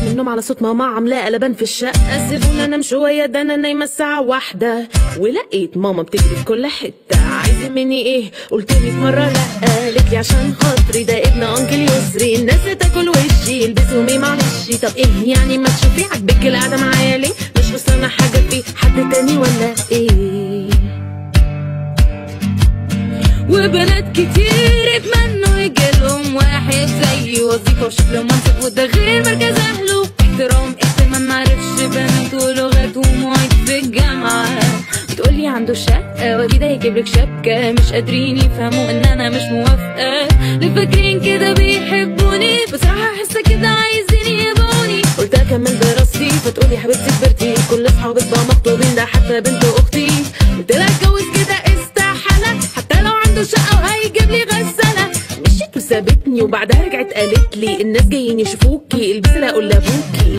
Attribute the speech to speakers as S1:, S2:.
S1: من النوم على صوت ماما عاملاه قلبان في الشقه. سيبونا انام شويه ده انا نايمه الساعه 1 ولقيت ماما بتجري في كل حته. عايزه مني ايه؟ قلت 100 مره لا. قالت لي عشان خاطري ده ابن انكل يسري. الناس تاكل وشي يلبسوا ايه معلش. طب ايه يعني ما تشوفي عاجبك القعده معايا ليه؟ مش خسرانه حاجه في حد تاني ولا ايه؟ وبنات كتير اتمنوا يجيلهم واحد زي وظيفة وشكله منصب وده غير مركز اهله. احترام اهتمام معرفش بنات ولغات ومواعيد في الجامعة. بتقولي عنده شقة وكده يجيبلك شبكة. مش قادرين يفهموا ان انا مش موافقة. اللي فاكرين كده بيحبوني بصراحة حاسة كده عايزين يبوني. قلت اكمل دراستي فتقولي حبيبتي كبرتي. كل اصحابك بقى مخطوبين ده حتى بنت اختي. قلت لها اتجوز كده استحالة حتى لو عنده شقة وهيجيب لي غسالة. مشيت وسابتني وبعدها رجعت قالت لي الناس جايين يشوفوكي البسي لا اقول لابوكي.